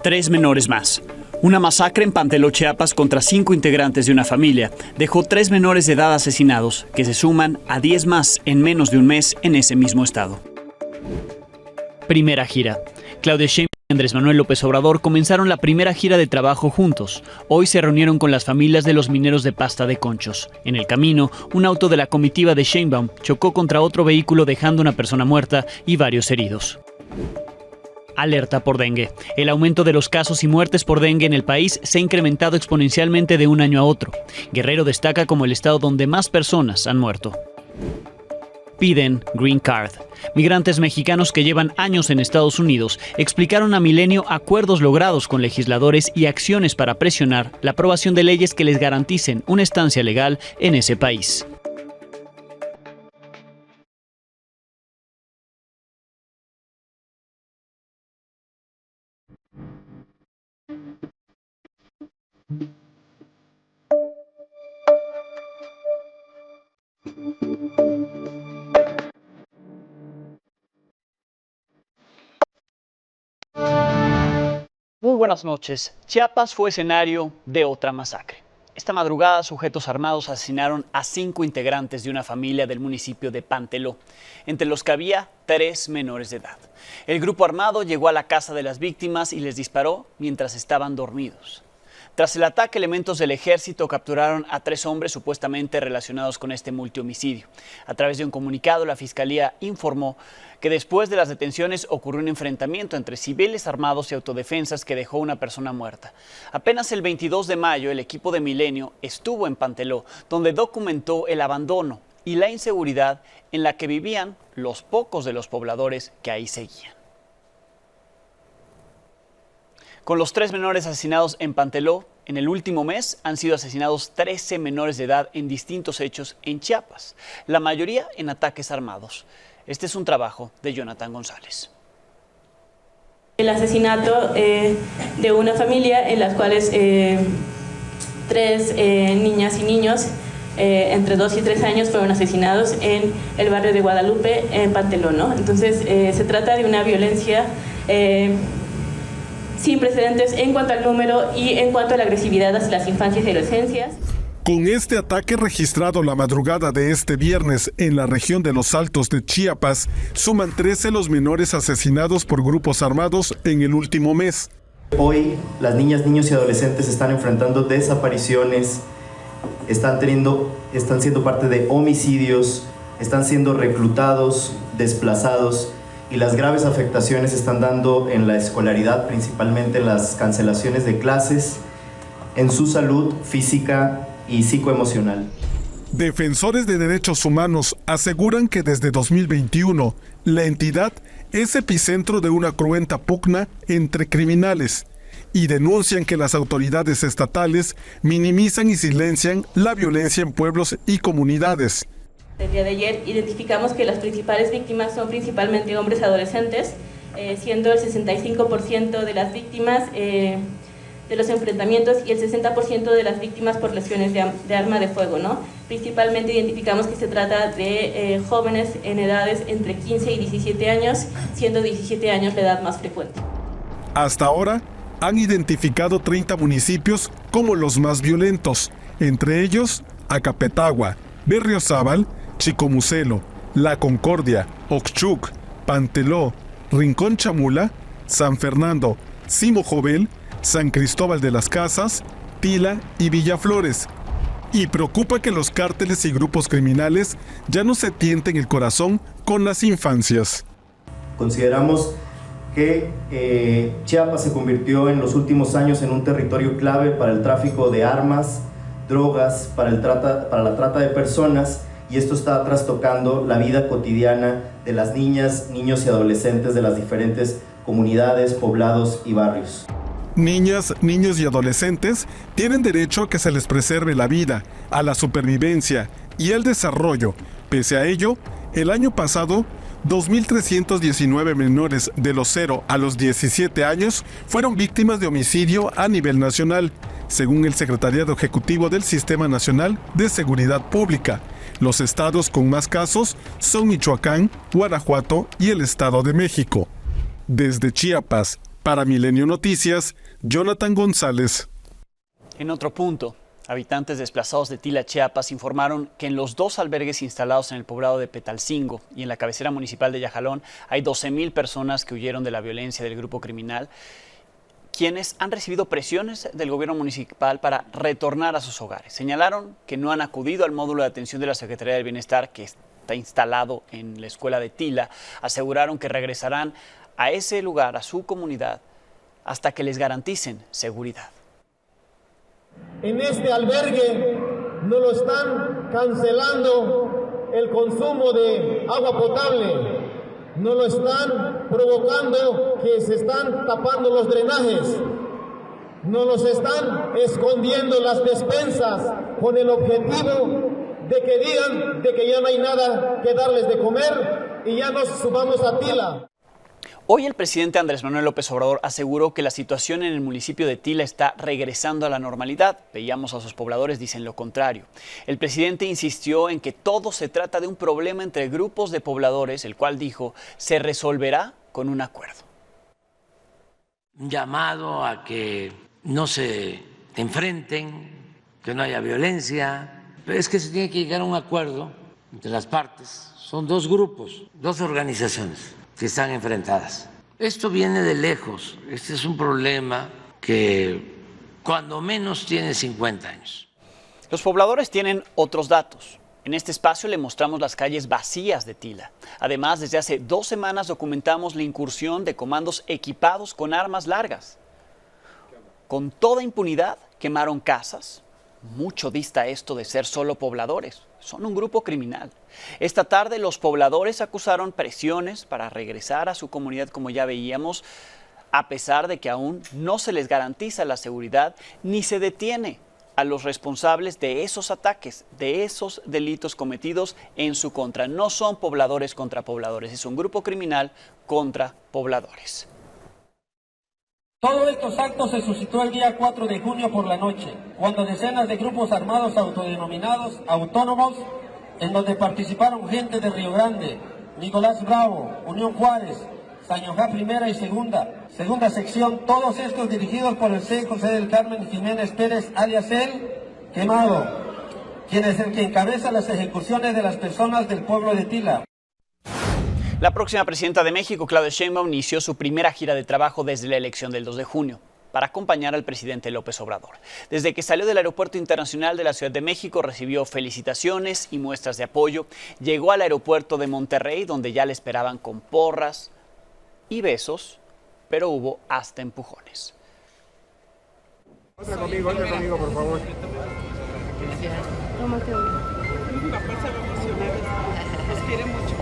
3 menores más. Una masacre en Panteló, Chiapas, contra 5 integrantes de una familia dejó 3 menores de edad asesinados, que se suman a 10 más en menos de un mes en ese mismo estado. Primera gira. Claudia Sheinbaum y Andrés Manuel López Obrador comenzaron la primera gira de trabajo juntos. Hoy se reunieron con las familias de los mineros de pasta de Conchos. En el camino, un auto de la comitiva de Sheinbaum chocó contra otro vehículo dejando una persona muerta y varios heridos. Alerta por dengue. El aumento de los casos y muertes por dengue en el país se ha incrementado exponencialmente de un año a otro. Guerrero destaca como el estado donde más personas han muerto. Piden Green Card. Migrantes mexicanos que llevan años en Estados Unidos explicaron a Milenio acuerdos logrados con legisladores y acciones para presionar la aprobación de leyes que les garanticen una estancia legal en ese país. Muy buenas noches. Chiapas fue escenario de otra masacre. Esta madrugada, sujetos armados asesinaron a 5 integrantes de una familia del municipio de Panteló, entre los que había 3 menores de edad. El grupo armado llegó a la casa de las víctimas y les disparó mientras estaban dormidos. Tras el ataque, elementos del ejército capturaron a 3 hombres supuestamente relacionados con este multihomicidio. A través de un comunicado, la Fiscalía informó que después de las detenciones ocurrió un enfrentamiento entre civiles armados y autodefensas que dejó una persona muerta. Apenas el 22 de mayo, el equipo de Milenio estuvo en Panteló, donde documentó el abandono y la inseguridad en la que vivían los pocos de los pobladores que ahí seguían. Con los 3 menores asesinados en Panteló, en el último mes han sido asesinados 13 menores de edad en distintos hechos en Chiapas, la mayoría en ataques armados. Este es un trabajo de Jonathan González. El asesinato de una familia en las cuales 3 niñas y niños entre 2 y 3 años fueron asesinados en el barrio de Guadalupe, en Panteló, ¿no? Entonces se trata de una violencia sin precedentes en cuanto al número y en cuanto a la agresividad hacia las infancias y adolescencias. Con este ataque registrado la madrugada de este viernes en la región de Los Altos de Chiapas, suman 13 los menores asesinados por grupos armados en el último mes. Hoy las niñas, niños y adolescentes están enfrentando desapariciones, están siendo parte de homicidios, están siendo reclutados, desplazados, y las graves afectaciones se están dando en la escolaridad, principalmente en las cancelaciones de clases, en su salud física y psicoemocional. Defensores de derechos humanos aseguran que desde 2021 la entidad es epicentro de una cruenta pugna entre criminales y denuncian que las autoridades estatales minimizan y silencian la violencia en pueblos y comunidades. El día de ayer identificamos que las principales víctimas son principalmente hombres adolescentes, siendo el 65% de las víctimas de los enfrentamientos y el 60% de las víctimas por lesiones de arma de fuego, ¿no? Principalmente identificamos que se trata de jóvenes en edades entre 15 y 17 años, siendo 17 años la edad más frecuente. Hasta ahora han identificado 30 municipios como los más violentos, entre ellos Acapetagua, Berriozábal, Chicomucelo, La Concordia, Oxchuc, Panteló, Rincón Chamula, San Fernando, Simojovel, San Cristóbal de las Casas, Tila y Villaflores. Y preocupa que los cárteles y grupos criminales ya no se tienten el corazón con las infancias. Consideramos que Chiapas se convirtió en los últimos años en un territorio clave para el tráfico de armas, drogas, para la trata de personas, y esto está trastocando la vida cotidiana de las niñas, niños y adolescentes de las diferentes comunidades, poblados y barrios. Niñas, niños y adolescentes tienen derecho a que se les preserve la vida, a la supervivencia y el desarrollo. Pese a ello, el año pasado, 2.319 menores de los 0 a los 17 años fueron víctimas de homicidio a nivel nacional, según el Secretariado Ejecutivo del Sistema Nacional de Seguridad Pública. Los estados con más casos son Michoacán, Guanajuato y el Estado de México. Desde Chiapas, Para Milenio Noticias, Jonathan González. En otro punto, habitantes desplazados de Tila, Chiapas, informaron que en los 2 albergues instalados en el poblado de Petalcingo y en la cabecera municipal de Yajalón hay 12,000 personas que huyeron de la violencia del grupo criminal, quienes han recibido presiones del gobierno municipal para retornar a sus hogares. Señalaron que no han acudido al módulo de atención de la Secretaría del Bienestar, que está instalado en la escuela de Tila. Aseguraron que regresarán a ese lugar, a su comunidad, hasta que les garanticen seguridad. En este albergue nos lo están cancelando el consumo de agua potable, nos lo están provocando que se están tapando los drenajes, nos los están escondiendo las despensas con el objetivo de que digan de que ya no hay nada que darles de comer y ya nos subamos a Tila. Hoy el presidente Andrés Manuel López Obrador aseguró que la situación en el municipio de Tila está regresando a la normalidad. Veíamos a sus pobladores dicen lo contrario. El presidente insistió en que todo se trata de un problema entre grupos de pobladores, el cual dijo se resolverá con un acuerdo. Un llamado a que no se enfrenten, que no haya violencia. Pero es que se tiene que llegar a un acuerdo entre las partes. Son 2 grupos, 2 organizaciones que están enfrentadas. Esto viene de lejos. Este es un problema que cuando menos tiene 50 años. Los pobladores tienen otros datos. En este espacio le mostramos las calles vacías de Tila. Además, desde hace 2 semanas documentamos la incursión de comandos equipados con armas largas. Con toda impunidad quemaron casas. Mucho dista esto de ser solo pobladores. Son un grupo criminal. Esta tarde los pobladores acusaron presiones para regresar a su comunidad, como ya veíamos, a pesar de que aún no se les garantiza la seguridad ni se detiene a los responsables de esos ataques, de esos delitos cometidos en su contra. No son pobladores contra pobladores, es un grupo criminal contra pobladores. Todos estos actos se suscitó el día 4 de junio por la noche, cuando decenas de grupos armados autodenominados autónomos, en donde participaron gente de Río Grande, Nicolás Bravo, Unión Juárez, Sañojá Primera y Segunda Sección, todos estos dirigidos por el C. José del Carmen Jiménez Pérez, alias El Quemado, quien es el que encabeza las ejecuciones de las personas del pueblo de Tila. La próxima presidenta de México, Claudia Sheinbaum, inició su primera gira de trabajo desde la elección del 2 de junio para acompañar al presidente López Obrador. Desde que salió del Aeropuerto Internacional de la Ciudad de México, recibió felicitaciones y muestras de apoyo. Llegó al aeropuerto de Monterrey, donde ya le esperaban con porras y besos, pero hubo hasta empujones. Otra conmigo, por favor. Tómate uno. Los quiere mucho.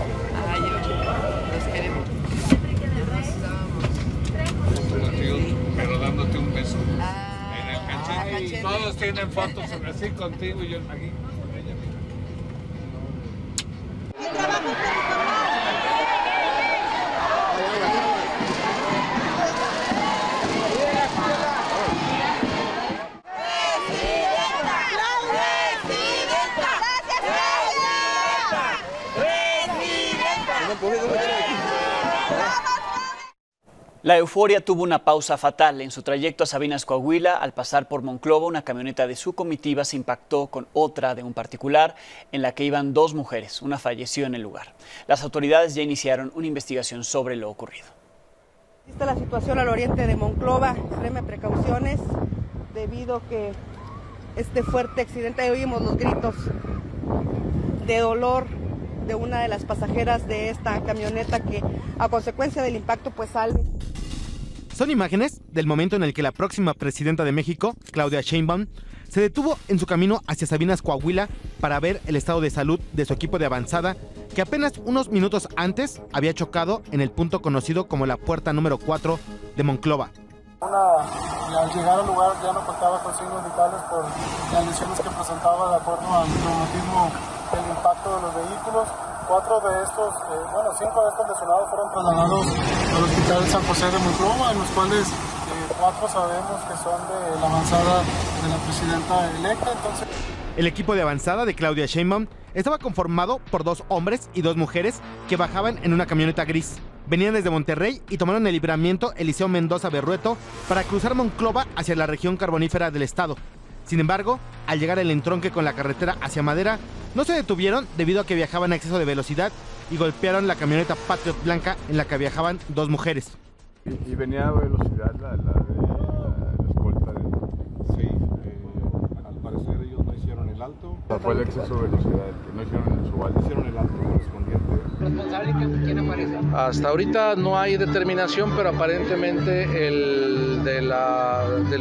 Ay, los quiere mucho. Pero dándote un beso. En el cachete. Todos tienen fotos así contigo y yo aquí. La euforia tuvo una pausa fatal. En su trayecto a Sabinas, Coahuila, al pasar por Monclova, una camioneta de su comitiva se impactó con otra de un particular en la que iban 2 mujeres. Una falleció en el lugar. Las autoridades ya iniciaron una investigación sobre lo ocurrido. Existe la situación al oriente de Monclova, extreme precauciones debido a que este fuerte accidente, oímos los gritos de dolor de una de las pasajeras de esta camioneta que a consecuencia del impacto pues sale. Son imágenes del momento en el que la próxima presidenta de México, Claudia Sheinbaum, se detuvo en su camino hacia Sabinas, Coahuila, para ver el estado de salud de su equipo de avanzada, que apenas unos minutos antes había chocado en el punto conocido como la puerta número 4 de Monclova. Al llegar al lugar ya no contaba con signos vitales por las lesiones que presentaba de acuerdo al traumatismo del impacto de los vehículos. 5 de estos lesionados fueron trasladados al hospital de San José de Monclova, en los cuales 4 sabemos que son de la avanzada de la presidenta electa. El equipo de avanzada de Claudia Sheinbaum estaba conformado por 2 hombres y 2 mujeres que bajaban en una camioneta gris. Venían desde Monterrey y tomaron el libramiento Eliseo Mendoza Berrueto para cruzar Monclova hacia la región carbonífera del estado. Sin embargo, al llegar al entronque con la carretera hacia Madera, no se detuvieron debido a que viajaban a exceso de velocidad y golpearon la camioneta Patriot blanca en la que viajaban 2 mujeres. Y venía a velocidad la escolta. Sí, al parecer ellos no hicieron el alto. Fue el exceso de velocidad, que no hicieron su alto, hicieron el alto correspondiente. ¿Responsable quién aparece? Hasta ahorita no hay determinación, pero aparentemente del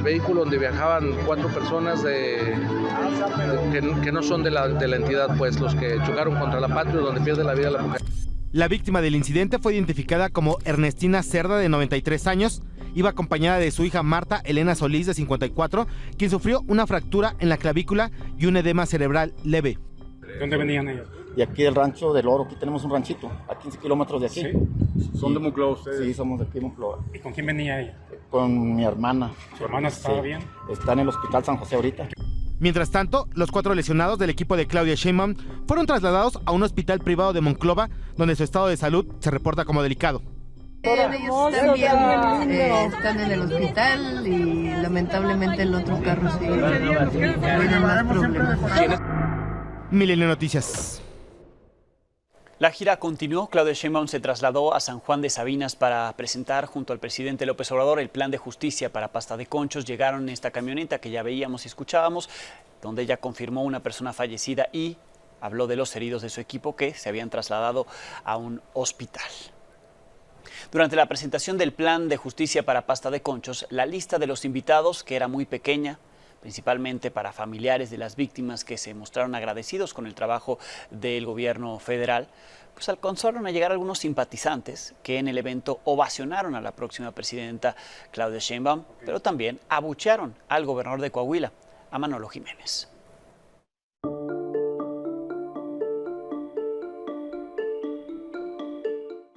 vehículo donde viajaban 4 personas que no son de la entidad, pues los que chocaron contra la Patriot, donde pierde la vida la mujer. La víctima del incidente fue identificada como Ernestina Cerda, de 93 años. Iba acompañada de su hija Marta Elena Solís, de 54, quien sufrió una fractura en la clavícula y un edema cerebral leve. ¿Dónde venían ellos? De aquí del rancho del Oro, aquí tenemos un ranchito, a 15 kilómetros de aquí. ¿Sí? ¿Son de Monclova ustedes? Sí, somos de aquí de Monclova. ¿Y con quién venía ella? Con mi hermana. ¿Su hermana estaba bien? Está en el Hospital San José ahorita. Mientras tanto, los 4 lesionados del equipo de Claudia Sheinbaum fueron trasladados a un hospital privado de Monclova, donde su estado de salud se reporta como delicado. Ellos están bien, están en el hospital y lamentablemente el otro carro sí tiene más problemas. Milenio Noticias. La gira continuó. Claudia Sheinbaum se trasladó a San Juan de Sabinas para presentar junto al presidente López Obrador el plan de justicia para Pasta de Conchos. Llegaron en esta camioneta que ya veíamos y escuchábamos, donde ella confirmó una persona fallecida y habló de los heridos de su equipo que se habían trasladado a un hospital. Durante la presentación del plan de justicia para Pasta de Conchos, la lista de los invitados, que era muy pequeña, principalmente para familiares de las víctimas que se mostraron agradecidos con el trabajo del gobierno federal, pues alcanzaron a llegar algunos simpatizantes que en el evento ovacionaron a la próxima presidenta Claudia Sheinbaum, pero también abuchearon al gobernador de Coahuila, a Manolo Jiménez.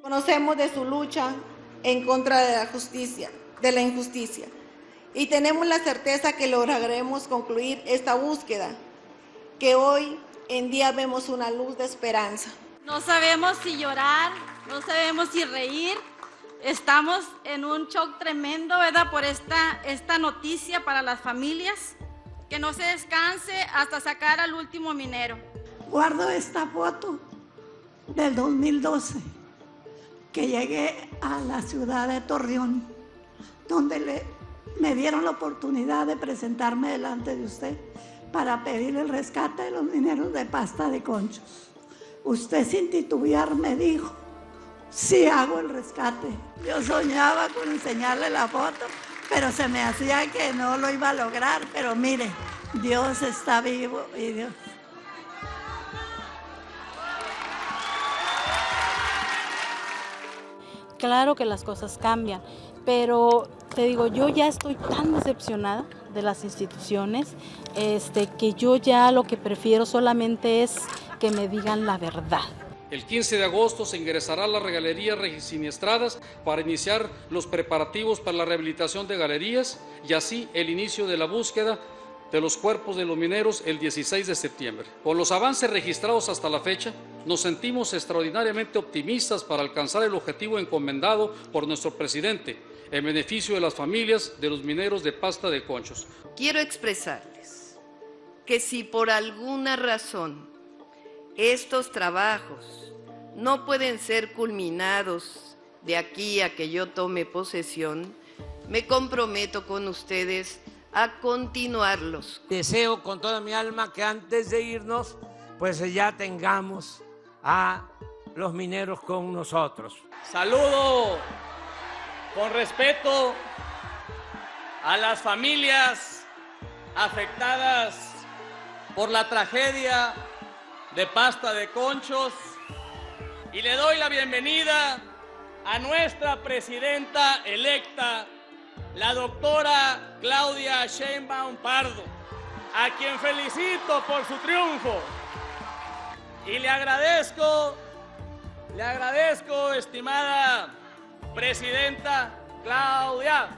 Conocemos de su lucha en contra de la justicia, de la injusticia. Y tenemos la certeza que lograremos concluir esta búsqueda, que hoy en día vemos una luz de esperanza. No sabemos si llorar, no sabemos si reír. Estamos en un shock tremendo, ¿verdad? Por esta noticia para las familias. Que no se descanse hasta sacar al último minero. Guardo esta foto del 2012, que llegué a la ciudad de Torreón, donde me dieron la oportunidad de presentarme delante de usted para pedir el rescate de los mineros de Pasta de Conchos. Usted sin titubear me dijo, sí hago el rescate. Yo soñaba con enseñarle la foto, pero se me hacía que no lo iba a lograr. Pero mire, Dios está vivo y Dios... Claro que las cosas cambian, pero te digo, yo ya estoy tan decepcionada de las instituciones, que yo ya lo que prefiero solamente es que me digan la verdad. El 15 de agosto se ingresará las galerías siniestradas para iniciar los preparativos para la rehabilitación de galerías y así el inicio de la búsqueda de los cuerpos de los mineros el 16 de septiembre. Con los avances registrados hasta la fecha, nos sentimos extraordinariamente optimistas para alcanzar el objetivo encomendado por nuestro presidente en beneficio de las familias de los mineros de Pasta de Conchos. Quiero expresarles que si por alguna razón estos trabajos no pueden ser culminados de aquí a que yo tome posesión, me comprometo con ustedes a continuarlos. Deseo con toda mi alma que antes de irnos, pues ya tengamos a los mineros con nosotros. Saludo con respeto a las familias afectadas por la tragedia de Pasta de Conchos y le doy la bienvenida a nuestra presidenta electa, la doctora Claudia Sheinbaum Pardo, a quien felicito por su triunfo. Y le agradezco, estimada presidenta Claudia.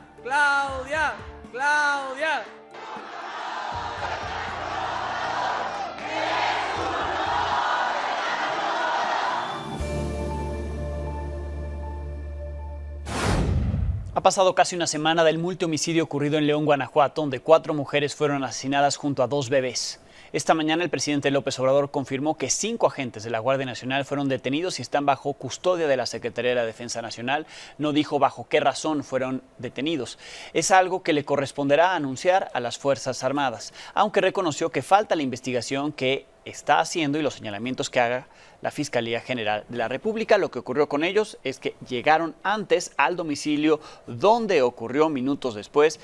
Ha pasado casi una semana del multihomicidio ocurrido en León, Guanajuato, donde 4 mujeres fueron asesinadas junto a 2 bebés. Esta mañana el presidente López Obrador confirmó que 5 agentes de la Guardia Nacional fueron detenidos y están bajo custodia de la Secretaría de la Defensa Nacional. No dijo bajo qué razón fueron detenidos. Es algo que le corresponderá anunciar a las Fuerzas Armadas, aunque reconoció que falta la investigación que está haciendo y los señalamientos que haga la Fiscalía General de la República. Lo que ocurrió con ellos es que llegaron antes al domicilio donde ocurrió minutos después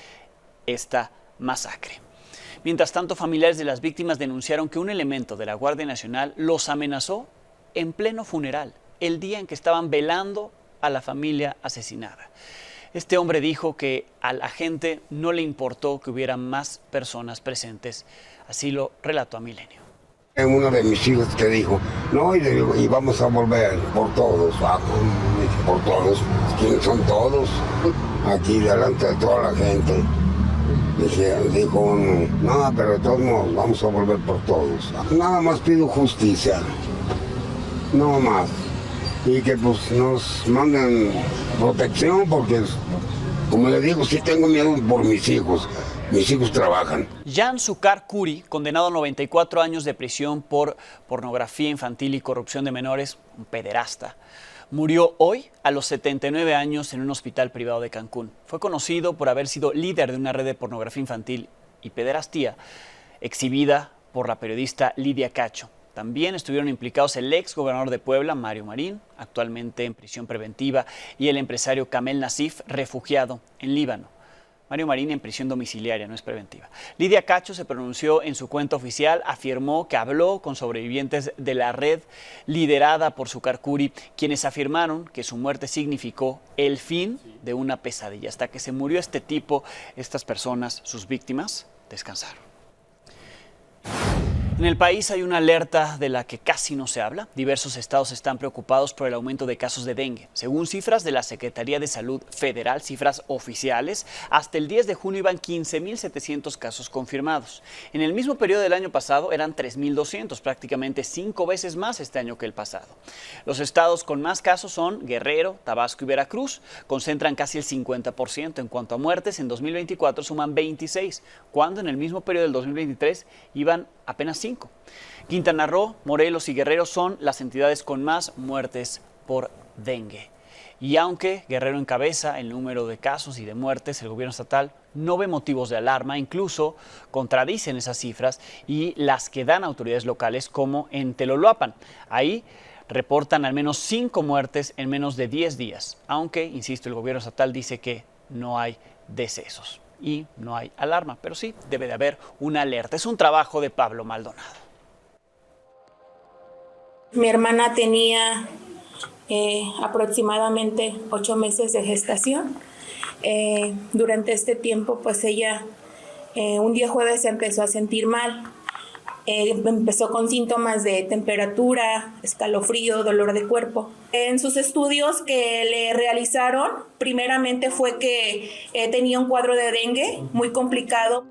esta masacre. Mientras tanto, familiares de las víctimas denunciaron que un elemento de la Guardia Nacional los amenazó en pleno funeral, el día en que estaban velando a la familia asesinada. Este hombre dijo que a la gente no le importó que hubiera más personas presentes. Así lo relató a Milenio. Uno de mis hijos que dijo, no, y vamos a volver por todos, por todos. ¿Quiénes son todos? Aquí delante de toda la gente. Dijo uno, no, pero de todos modos vamos a volver por todos. Nada más pido justicia, no más. Y que pues nos manden protección porque, como le digo, sí tengo miedo por mis hijos. Mis hijos trabajan. Jan Sukar Kuri, condenado a 94 años de prisión por pornografía infantil y corrupción de menores, un pederasta, murió hoy a los 79 años en un hospital privado de Cancún. Fue conocido por haber sido líder de una red de pornografía infantil y pederastía exhibida por la periodista Lidia Cacho. También estuvieron implicados el ex gobernador de Puebla, Mario Marín, actualmente en prisión preventiva, y el empresario Kamel Nasif, refugiado en Líbano. Mario Marín en prisión domiciliaria, no es preventiva. Lidia Cacho se pronunció en su cuenta oficial, afirmó que habló con sobrevivientes de la red liderada por Sukar Kuri, quienes afirmaron que su muerte significó el fin de una pesadilla. Hasta que se murió este tipo, estas personas, sus víctimas, descansaron. En el país hay una alerta de la que casi no se habla. Diversos estados están preocupados por el aumento de casos de dengue. Según cifras de la Secretaría de Salud Federal, cifras oficiales, hasta el 10 de junio iban 15.700 casos confirmados. En el mismo periodo del año pasado eran 3.200, prácticamente 5 veces más este año que el pasado. Los estados con más casos son Guerrero, Tabasco y Veracruz. Concentran casi el 50%. En cuanto a muertes, en 2024 suman 26, cuando en el mismo periodo del 2023 iban apenas 5. Quintana Roo, Morelos y Guerrero son las entidades con más muertes por dengue. Y aunque Guerrero encabeza el número de casos y de muertes, el gobierno estatal no ve motivos de alarma, incluso contradicen esas cifras y las que dan autoridades locales, como en Teloloapan. Ahí reportan al menos 5 muertes en menos de 10 días, aunque, insisto, el gobierno estatal dice que no hay decesos y no hay alarma, pero sí debe de haber una alerta. Es un trabajo de Pablo Maldonado. Mi hermana tenía aproximadamente 8 meses de gestación. Durante este tiempo, pues ella un día jueves se empezó a sentir mal. Empezó con síntomas de temperatura, escalofrío, dolor de cuerpo. En sus estudios que le realizaron, primeramente fue que tenía un cuadro de dengue muy complicado.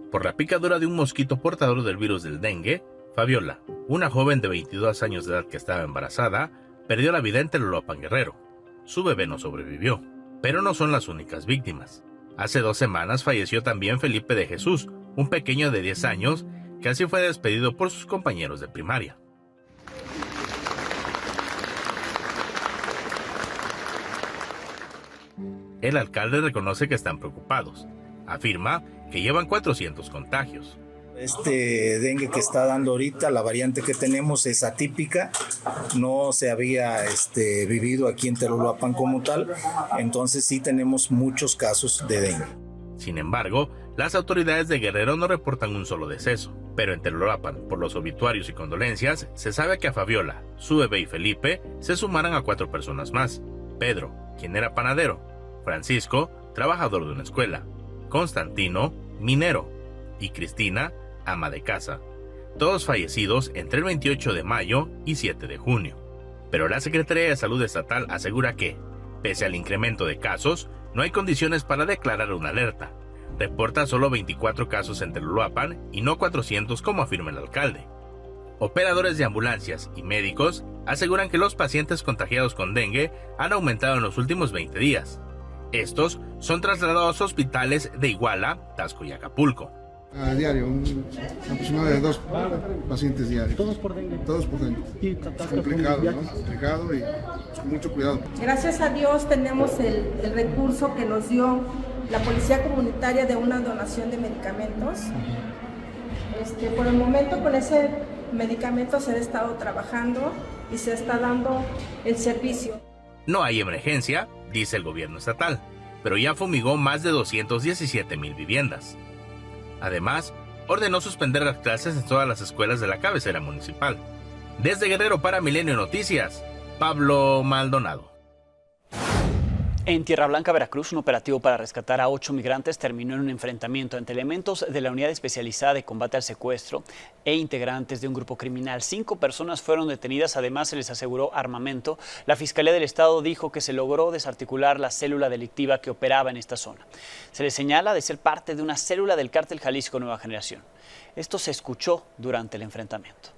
Por la picadura de un mosquito portador del virus del dengue, Fabiola, una joven de 22 años de edad que estaba embarazada, perdió la vida en Teloloapan, Guerrero. Su bebé no sobrevivió, pero no son las únicas víctimas. Hace 2 semanas falleció también Felipe de Jesús, un pequeño de 10 años, que así fue despedido por sus compañeros de primaria. El alcalde reconoce que están preocupados. Afirma que llevan 400 contagios. Este dengue que está dando ahorita, la variante que tenemos es atípica, no se había vivido aquí en Teloloapan como tal, entonces sí tenemos muchos casos de dengue. Sin embargo, las autoridades de Guerrero no reportan un solo deceso, pero en Teloloapan, por los obituarios y condolencias, se sabe que a Fabiola, su bebé y Felipe se sumaran a 4 personas más. Pedro, quien era panadero, Francisco, trabajador de una escuela, Constantino, minero, y Cristina, ama de casa, todos fallecidos entre el 28 de mayo y 7 de junio. Pero la Secretaría de Salud Estatal asegura que, pese al incremento de casos, no hay condiciones para declarar una alerta. Reporta solo 24 casos en Teloloapan y no 400 como afirma el alcalde. Operadores de ambulancias y médicos aseguran que los pacientes contagiados con dengue han aumentado en los últimos 20 días. Estos son trasladados a hospitales de Iguala, Taxco y Acapulco. A diario, un aproximado de 2 pacientes diarios. ¿Todos por dengue? Todos por dengue. Es complicado, ¿no? Complicado y con mucho cuidado. Gracias a Dios tenemos el recurso que nos dio la Policía Comunitaria de una donación de medicamentos. Por el momento con ese medicamento se ha estado trabajando y se está dando el servicio. No hay emergencia, dice el gobierno estatal, pero ya fumigó más de 217,000 viviendas. Además, ordenó suspender las clases en todas las escuelas de la cabecera municipal. Desde Guerrero para Milenio Noticias, Pablo Maldonado. En Tierra Blanca, Veracruz, un operativo para rescatar a 8 migrantes terminó en un enfrentamiento entre elementos de la Unidad Especializada de Combate al Secuestro e integrantes de un grupo criminal. 5 personas fueron detenidas, además se les aseguró armamento. La Fiscalía del Estado dijo que se logró desarticular la célula delictiva que operaba en esta zona. Se les señala de ser parte de una célula del Cártel Jalisco Nueva Generación. Esto se escuchó durante el enfrentamiento.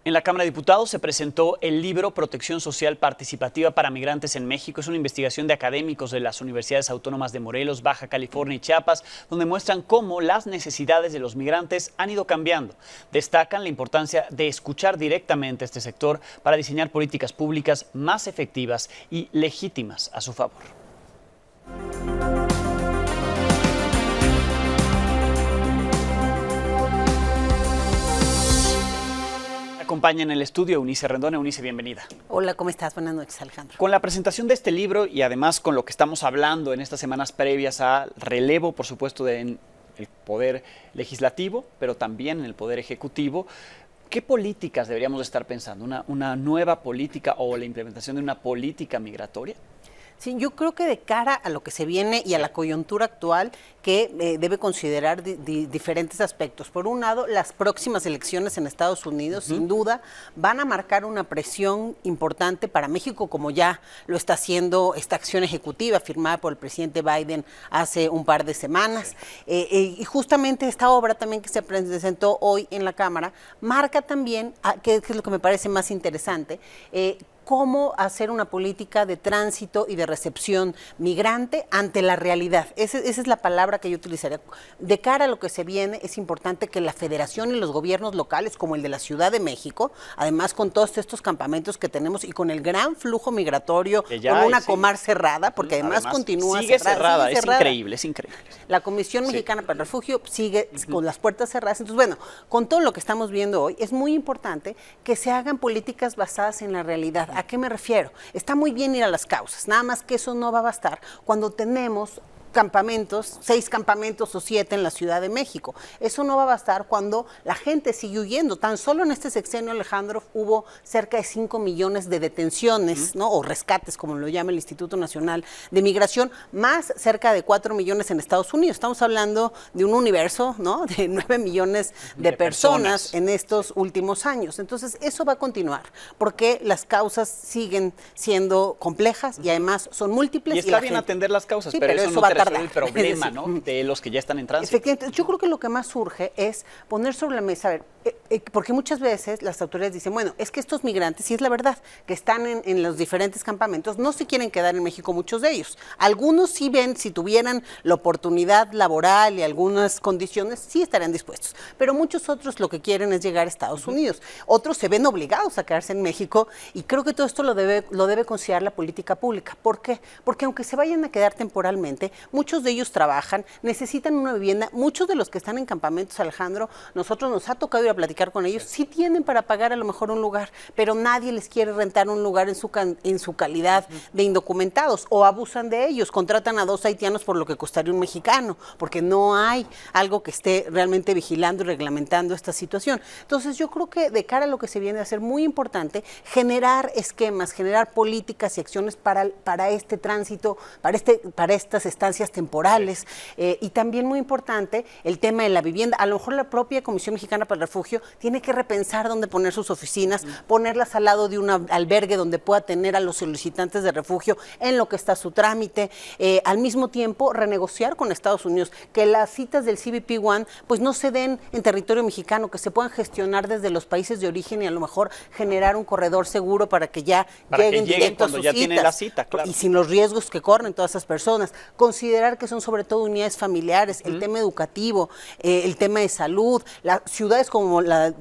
En la Cámara de Diputados se presentó el libro Protección Social Participativa para Migrantes en México. Es una investigación de académicos de las universidades autónomas de Morelos, Baja California y Chiapas, donde muestran cómo las necesidades de los migrantes han ido cambiando. Destacan la importancia de escuchar directamente a este sector para diseñar políticas públicas más efectivas y legítimas a su favor. Acompaña en el estudio Eunice Rendón. Eunice, bienvenida. Hola, ¿cómo estás? Buenas noches, Alejandro. Con la presentación de este libro y además con lo que estamos hablando en estas semanas previas al relevo, por supuesto, en el poder legislativo, pero también en el poder ejecutivo, ¿qué políticas deberíamos estar pensando? ¿Una nueva política o la implementación de una política migratoria? Sí, yo creo que de cara a lo que se viene y a la coyuntura actual, que debe considerar diferentes aspectos. Por un lado, las próximas elecciones en Estados Unidos, sin duda, van a marcar una presión importante para México, como ya lo está haciendo esta acción ejecutiva firmada por el presidente Biden hace un par de semanas. Y justamente esta obra también que se presentó hoy en la Cámara, marca también, que es lo que me parece más interesante, cómo hacer una política de tránsito y de recepción migrante ante la realidad. Esa es la palabra que yo utilizaría. De cara a lo que se viene, es importante que la Federación y los gobiernos locales, como el de la Ciudad de México, además con todos estos campamentos que tenemos y con el gran flujo migratorio, con una Comar cerrada, porque además continúa cerrada. Es increíble, es increíble. La Comisión Mexicana para el Refugio sigue con las puertas cerradas. Entonces, bueno, con todo lo que estamos viendo hoy, es muy importante que se hagan políticas basadas en la realidad. ¿A qué me refiero? Está muy bien ir a las causas, nada más que eso no va a bastar cuando tenemos campamentos, 6 campamentos o 7 en la Ciudad de México. Eso no va a bastar cuando la gente sigue huyendo. Tan solo en este sexenio, Alejandro, hubo cerca de 5 millones de detenciones, ¿no? O rescates, como lo llama el Instituto Nacional de Migración, más cerca de 4 millones en Estados Unidos. Estamos hablando de un universo, ¿no? De 9 millones de personas en estos últimos años. Entonces, eso va a continuar, porque las causas siguen siendo complejas y además son múltiples. Y está bien atender las causas, sí, pero eso va no a tardar. el problema, ¿no? De los que ya están en tránsito. Efectivamente, yo creo que lo que más surge es poner sobre la mesa, a ver, porque muchas veces las autoridades dicen, bueno, es que estos migrantes, y es la verdad, que están en los diferentes campamentos, no se quieren quedar en México muchos de ellos. Algunos sí ven, si tuvieran la oportunidad laboral y algunas condiciones, sí estarían dispuestos. Pero muchos otros lo que quieren es llegar a Estados Unidos. Otros se ven obligados a quedarse en México y creo que todo esto lo debe considerar la política pública. ¿Por qué? Porque aunque se vayan a quedar temporalmente, muchos de ellos trabajan, necesitan una vivienda. Muchos de los que están en campamentos, Alejandro, nosotros nos ha tocado ir a platicar con ellos, sí tienen para pagar a lo mejor un lugar, pero nadie les quiere rentar un lugar en su calidad de indocumentados, o abusan de ellos, contratan a 2 haitianos por lo que costaría un mexicano, porque no hay algo que esté realmente vigilando y reglamentando esta situación. Entonces yo creo que de cara a lo que se viene a hacer, muy importante generar esquemas, generar políticas y acciones para este tránsito, para estas estancias temporales, y también muy importante el tema de la vivienda. A lo mejor la propia Comisión Mexicana para el Refugio tiene que repensar dónde poner sus oficinas, ponerlas al lado de un albergue donde pueda tener a los solicitantes de refugio en lo que está su trámite, al mismo tiempo renegociar con Estados Unidos, que las citas del CBP One pues no se den en territorio mexicano, que se puedan gestionar desde los países de origen y a lo mejor generar un corredor seguro para que ya lleguen directo a sus citas, tienen la cita, claro. Y sin los riesgos que corren todas esas personas. Considerar que son sobre todo unidades familiares, el tema educativo, el tema de salud. Las ciudades como la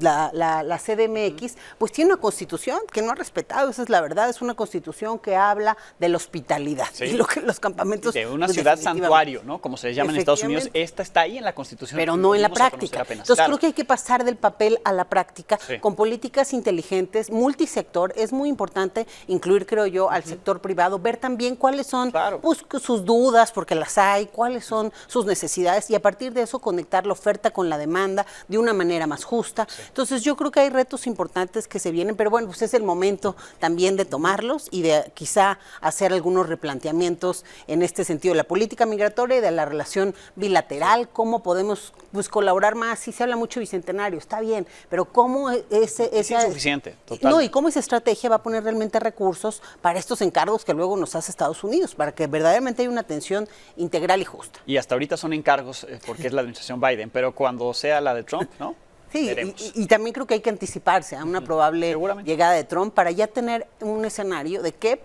CDMX, pues tiene una constitución que no ha respetado, esa es la verdad, es una constitución que habla de la hospitalidad. Sí. Y lo que los campamentos... De una ciudad santuario, ¿no? Como se llama en Estados Unidos, esta está ahí en la constitución. Pero no en la práctica. Entonces creo que hay que pasar del papel a la práctica con políticas inteligentes, multisector. Es muy importante incluir, creo yo, al sector privado, ver también cuáles son pues, sus dudas, porque las hay, cuáles son sus necesidades, y a partir de eso conectar la oferta con la demanda de una manera más justa. Entonces yo creo que hay retos importantes que se vienen, pero bueno, pues es el momento también de tomarlos y de quizá hacer algunos replanteamientos en este sentido de la política migratoria y de la relación bilateral, cómo podemos pues colaborar más. Sí se habla mucho de bicentenario, está bien, pero cómo es insuficiente, total. No, y cómo esa estrategia va a poner realmente recursos para estos encargos que luego nos hace Estados Unidos, para que verdaderamente haya una atención integral y justa. Y hasta ahorita son encargos porque es la administración Biden, pero cuando sea la de Trump, ¿no? Sí, y también creo que hay que anticiparse a una probable llegada de Trump para ya tener un escenario de qué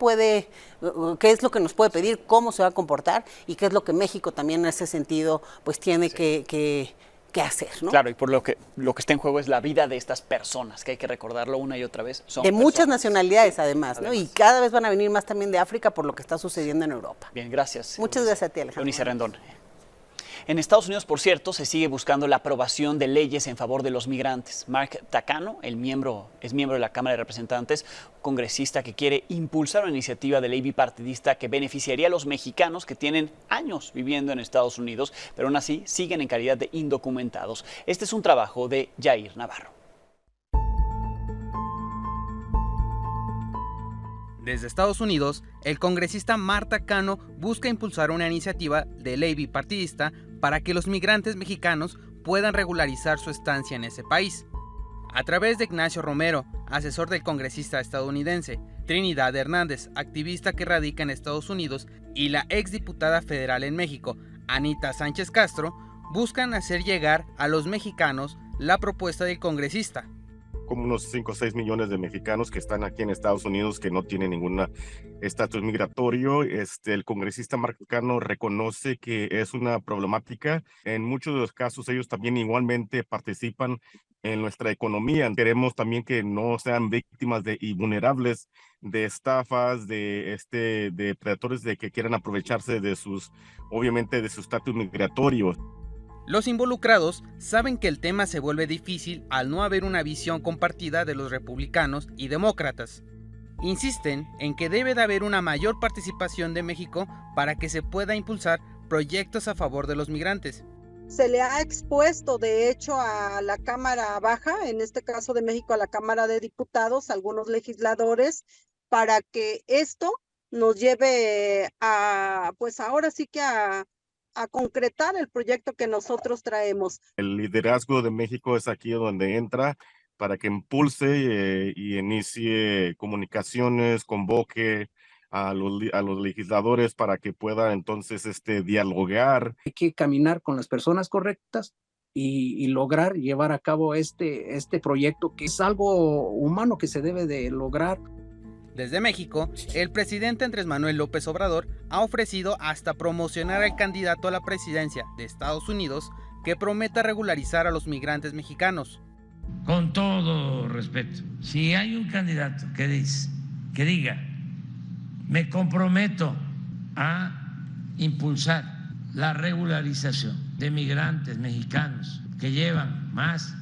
es lo que nos puede pedir, cómo se va a comportar y qué es lo que México también en ese sentido pues tiene que hacer, ¿no? Claro, y por lo que está en juego es la vida de estas personas, que hay que recordarlo una y otra vez. Son de muchas nacionalidades además, ¿no? Y cada vez van a venir más también de África por lo que está sucediendo en Europa. Bien, gracias. Muchas gracias a ti, Alejandro. Eunice Rendón. En Estados Unidos, por cierto, se sigue buscando la aprobación de leyes en favor de los migrantes. Mark Takano, es miembro de la Cámara de Representantes, congresista que quiere impulsar una iniciativa de ley bipartidista que beneficiaría a los mexicanos que tienen años viviendo en Estados Unidos, pero aún así siguen en calidad de indocumentados. Este es un trabajo de Jair Navarro. Desde Estados Unidos, el congresista Mark Takano busca impulsar una iniciativa de ley bipartidista para que los migrantes mexicanos puedan regularizar su estancia en ese país. A través de Ignacio Romero, asesor del congresista estadounidense, Trinidad Hernández, activista que radica en Estados Unidos, y la exdiputada federal en México, Anita Sánchez Castro, buscan hacer llegar a los mexicanos la propuesta del congresista. Como unos 5 o 6 millones de mexicanos que están aquí en Estados Unidos que no tienen ningún estatus migratorio. El congresista Mark Takano reconoce que es una problemática. En muchos de los casos ellos también igualmente participan en nuestra economía. Queremos también que no sean víctimas y vulnerables de estafas, de predadores que quieran aprovecharse de obviamente de su estatus migratorio. Los involucrados saben que el tema se vuelve difícil al no haber una visión compartida de los republicanos y demócratas. Insisten en que debe de haber una mayor participación de México para que se pueda impulsar proyectos a favor de los migrantes. Se le ha expuesto, de hecho, a la Cámara Baja, en este caso de México, a la Cámara de Diputados, a algunos legisladores, para que esto nos lleve a, pues ahora sí que a concretar el proyecto que nosotros traemos. El liderazgo de México es aquí donde entra para que impulse y inicie comunicaciones, convoque a los legisladores para que puedan entonces dialogar. Hay que caminar con las personas correctas y lograr llevar a cabo este proyecto, que es algo humano que se debe de lograr. Desde México, el presidente Andrés Manuel López Obrador ha ofrecido hasta promocionar al candidato a la presidencia de Estados Unidos que prometa regularizar a los migrantes mexicanos. Con todo respeto, si hay un candidato que diga, me comprometo a impulsar la regularización de migrantes mexicanos que llevan más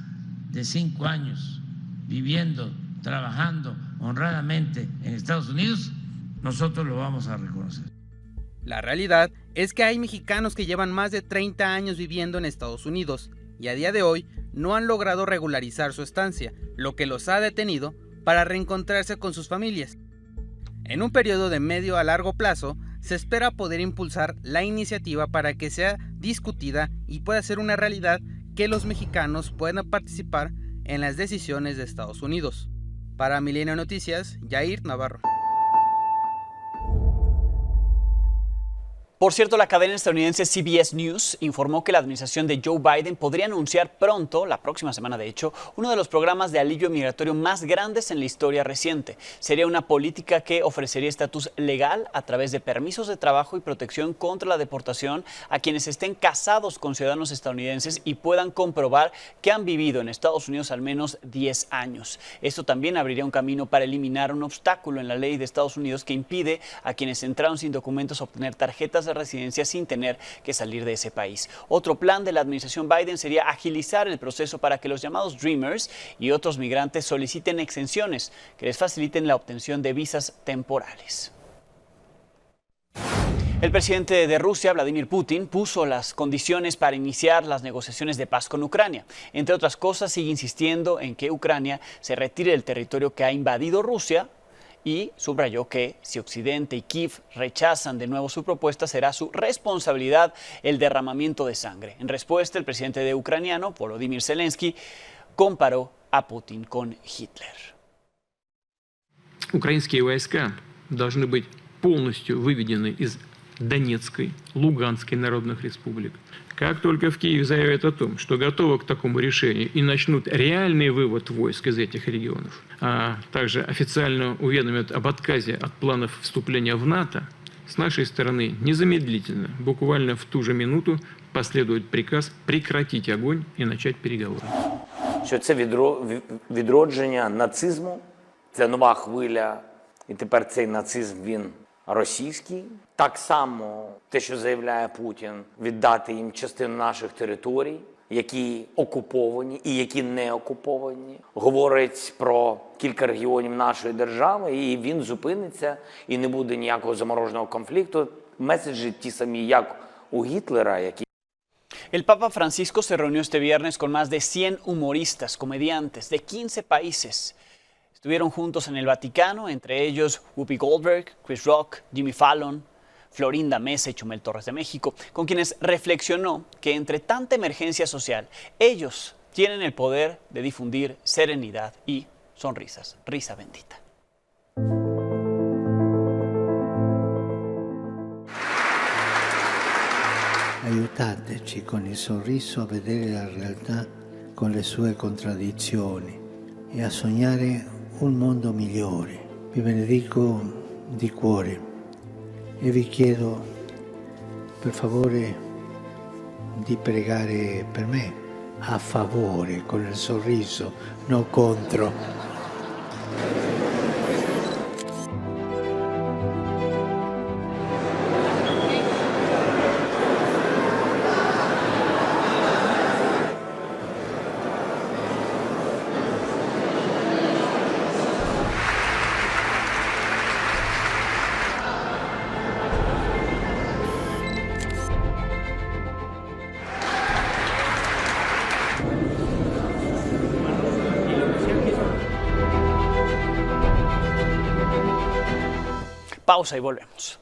de 5 años viviendo, trabajando honradamente en Estados Unidos, nosotros lo vamos a reconocer. La realidad es que hay mexicanos que llevan más de 30 años viviendo en Estados Unidos y a día de hoy no han logrado regularizar su estancia, lo que los ha detenido para reencontrarse con sus familias. En un periodo de medio a largo plazo, se espera poder impulsar la iniciativa para que sea discutida y pueda ser una realidad que los mexicanos puedan participar en las decisiones de Estados Unidos. Para Milenio Noticias, Yair Navarro. Por cierto, la cadena estadounidense CBS News informó que la administración de Joe Biden podría anunciar pronto, la próxima semana de hecho, uno de los programas de alivio migratorio más grandes en la historia reciente. Sería una política que ofrecería estatus legal a través de permisos de trabajo y protección contra la deportación a quienes estén casados con ciudadanos estadounidenses y puedan comprobar que han vivido en Estados Unidos al menos 10 años. Esto también abriría un camino para eliminar un obstáculo en la ley de Estados Unidos que impide a quienes entraron sin documentos obtener tarjetas de residencia sin tener que salir de ese país. Otro plan de la administración Biden sería agilizar el proceso para que los llamados Dreamers y otros migrantes soliciten exenciones que les faciliten la obtención de visas temporales. El presidente de Rusia, Vladimir Putin, puso las condiciones para iniciar las negociaciones de paz con Ucrania. Entre otras cosas, sigue insistiendo en que Ucrania se retire del territorio que ha invadido Rusia y subrayó que si Occidente y Kiev rechazan de nuevo su propuesta, será su responsabilidad el derramamiento de sangre. En respuesta, el presidente ucraniano, Volodymyr Zelensky, comparó a Putin con Hitler. Украинские войска должны быть полностью выведены из Донецкой, Луганской народных республик. Как только в Киеве заявят о том, что готовы к такому решению и начнут реальный вывод войск из этих регионов, а также официально уведомят об отказе от планов вступления в НАТО, с нашей стороны незамедлительно, буквально в ту же минуту, последует приказ прекратить огонь и начать переговоры. Що це відродження нацизму, це нова хвиля, і тепер цей нацизм, він російський. Так само те, що заявляє Путін, віддати їм частину наших територій, які окуповані і які не окуповані. Говорить про кілька регіонів нашої держави, і він зупиниться, і не буде ніякого замороженого конфлікту. Меседжі ті самі, як у Гітлера, які... El Papa Francisco se reunió este viernes con más de 100 humoristas, comediantes de 15 países. Estuvieron juntos en el Vaticano, entre ellos Whoopi Goldberg, Chris Rock, Jimmy Fallon, Florinda Mesa y Chumel Torres de México, con quienes reflexionó que entre tanta emergencia social, ellos tienen el poder de difundir serenidad y sonrisas. Risa bendita. Aiutateci con il sorriso a vedere la realtà con le sue contraddizioni e a sognare un mondo migliore. Vi benedico di cuore e vi chiedo per favore di pregare per me a favore, con il sorriso, non contro. Pausa y volvemos.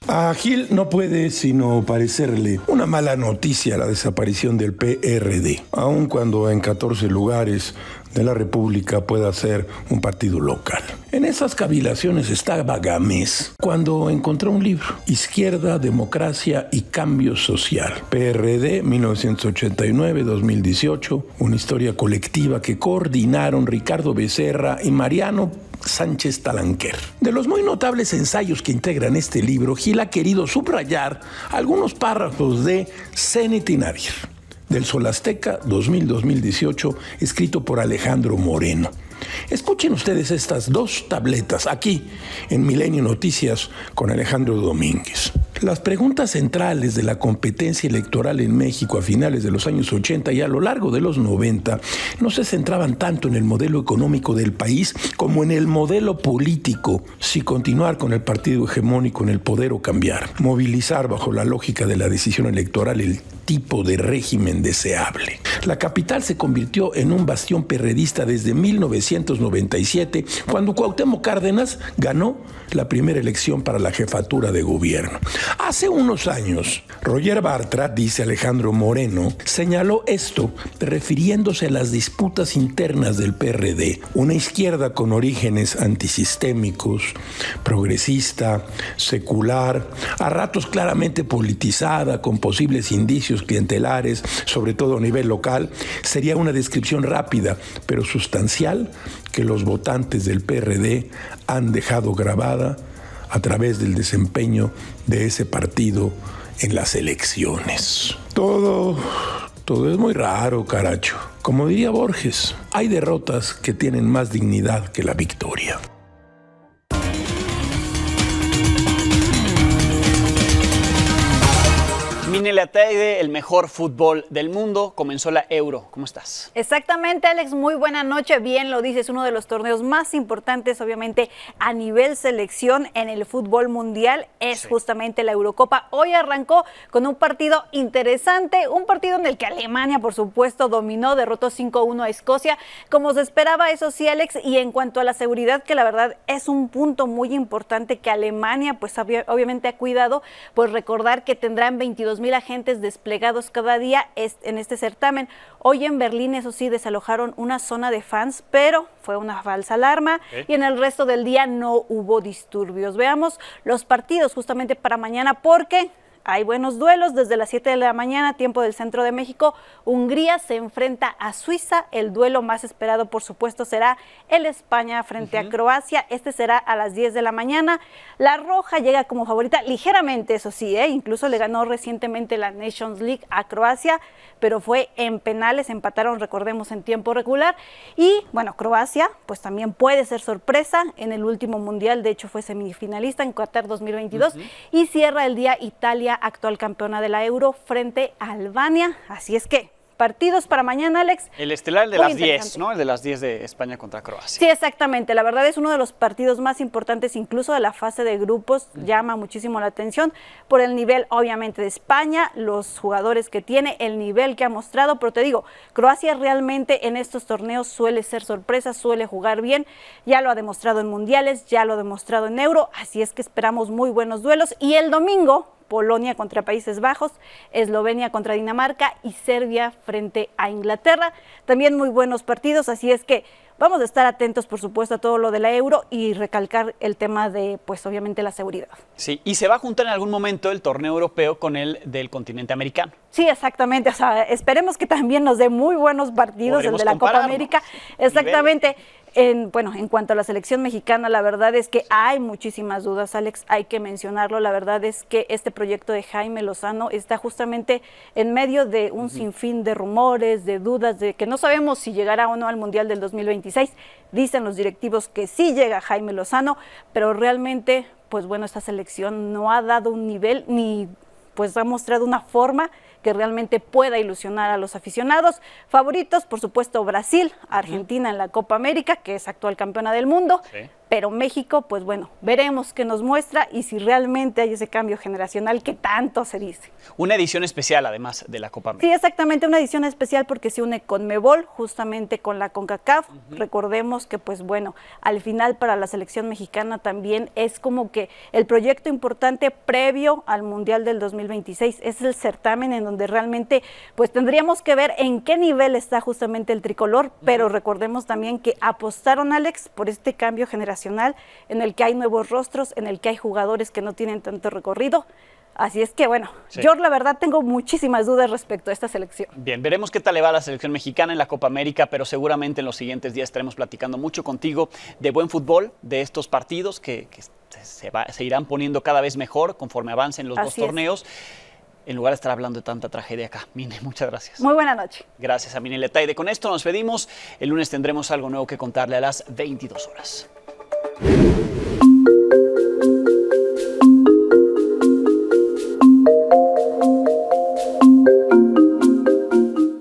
A Gil no puede sino parecerle una mala noticia la desaparición del PRD, aun cuando en 14 lugares de la República pueda ser un partido local. En esas cavilaciones estaba Gámez cuando encontró un libro, Izquierda, Democracia y Cambio Social, PRD 1989-2018, una historia colectiva que coordinaron Ricardo Becerra y Mariano Sánchez Talanquer. De los muy notables ensayos que integran este libro, Gil ha querido subrayar algunos párrafos de Zenit y Nadir, del Sol Azteca 2000-2018, escrito por Alejandro Moreno. Escuchen ustedes estas 2 tabletas aquí en Milenio Noticias con Alejandro Domínguez. Las preguntas centrales de la competencia electoral en México a finales de los años 80 y a lo largo de los 90 no se centraban tanto en el modelo económico del país como en el modelo político, si continuar con el partido hegemónico en el poder o cambiar, movilizar bajo la lógica de la decisión electoral el tipo de régimen deseable. La capital se convirtió en un bastión perredista desde 1997, cuando Cuauhtémoc Cárdenas ganó la primera elección para la jefatura de gobierno. Hace unos años, Roger Bartra, dice Alejandro Moreno, señaló esto refiriéndose a las disputas internas del PRD, una izquierda con orígenes antisistémicos, progresista, secular, a ratos claramente politizada, con posibles indicios clientelares, sobre todo a nivel local. Sería una descripción rápida, pero sustancial, que los votantes del PRD han dejado grabada a través del desempeño de ese partido en las elecciones. Todo es muy raro, caracho. Como diría Borges, hay derrotas que tienen más dignidad que la victoria. Minele Ateide, el mejor fútbol del mundo, comenzó la Euro. ¿Cómo estás? Exactamente, Alex, muy buena noche. Bien lo dices, uno de los torneos más importantes, obviamente, a nivel selección en el fútbol mundial es justamente la Eurocopa. Hoy arrancó con un partido interesante, un partido en el que Alemania, por supuesto, dominó, derrotó 5-1 a Escocia, como se esperaba, eso sí, Alex. Y en cuanto a la seguridad, que la verdad es un punto muy importante que Alemania, pues obviamente ha cuidado, pues recordar que tendrán 22,000 agentes desplegados cada día en este certamen. Hoy en Berlín, eso sí, desalojaron una zona de fans, pero fue una falsa alarma y en el resto del día no hubo disturbios. Veamos los partidos justamente para mañana, porque hay buenos duelos. Desde las 7 de la mañana, tiempo del centro de México, Hungría se enfrenta a Suiza. El duelo más esperado, por supuesto, será el España frente a Croacia. Este será a las 10 de la mañana. La Roja llega como favorita, ligeramente, eso sí, incluso le ganó recientemente la Nations League a Croacia, pero fue en penales, empataron, recordemos, en tiempo regular. Y, bueno, Croacia, pues también puede ser sorpresa en el último mundial. De hecho, fue semifinalista en Qatar 2022. Y cierra el día Italia, actual campeona de la Euro, frente a Albania. Así es que partidos para mañana, Alex. El estelar de las 10, ¿no? El de las 10 de España contra Croacia. Sí, exactamente. La verdad es uno de los partidos más importantes, incluso de la fase de grupos. Llama muchísimo la atención por el nivel, obviamente, de España, los jugadores que tiene, el nivel que ha mostrado. Pero te digo, Croacia realmente en estos torneos suele ser sorpresa, suele jugar bien. Ya lo ha demostrado en mundiales, ya lo ha demostrado en Euro. Así es que esperamos muy buenos duelos. Y el domingo, Polonia contra Países Bajos, Eslovenia contra Dinamarca y Serbia frente a Inglaterra. También muy buenos partidos, así es que vamos a estar atentos, por supuesto, a todo lo de la Euro y recalcar el tema de, pues obviamente, la seguridad. Sí, y se va a juntar en algún momento el torneo europeo con el del continente americano. Sí, exactamente, o sea, esperemos que también nos dé muy buenos partidos. Podremos el de la Copa América. Exactamente. En cuanto a la selección mexicana, la verdad es que hay muchísimas dudas, Alex, hay que mencionarlo. La verdad es que este proyecto de Jaime Lozano está justamente en medio de un sinfín de rumores, de dudas, de que no sabemos si llegará o no al Mundial del 2026. Dicen los directivos que sí llega Jaime Lozano, pero realmente, pues bueno, esta selección no ha dado un nivel ni pues ha mostrado una forma que realmente pueda ilusionar a los aficionados. Favoritos, por supuesto, Brasil, Argentina en la Copa América, que es actual campeona del mundo, pero México, pues bueno, veremos qué nos muestra y si realmente hay ese cambio generacional que tanto se dice. Una edición especial, además, de la Copa América. Sí, exactamente, una edición especial porque se une CONMEBOL, justamente con la CONCACAF. Recordemos que, pues bueno, al final para la selección mexicana también es como que el proyecto importante previo al Mundial del 2026 es el certamen en donde realmente pues tendríamos que ver en qué nivel está justamente el tricolor, pero recordemos también que apostaron, Alex, por este cambio generacional en el que hay nuevos rostros, en el que hay jugadores que no tienen tanto recorrido. Así es que, bueno, yo la verdad tengo muchísimas dudas respecto a esta selección. Bien, veremos qué tal le va a la selección mexicana en la Copa América, pero seguramente en los siguientes días estaremos platicando mucho contigo de buen fútbol, de estos partidos que se irán poniendo cada vez mejor conforme avancen los dos torneos. en lugar de estar hablando de tanta tragedia acá. Mine, muchas gracias. Muy buena noche. Gracias a Mine Letaide. Con esto nos pedimos. El lunes tendremos algo nuevo que contarle a las 22 horas.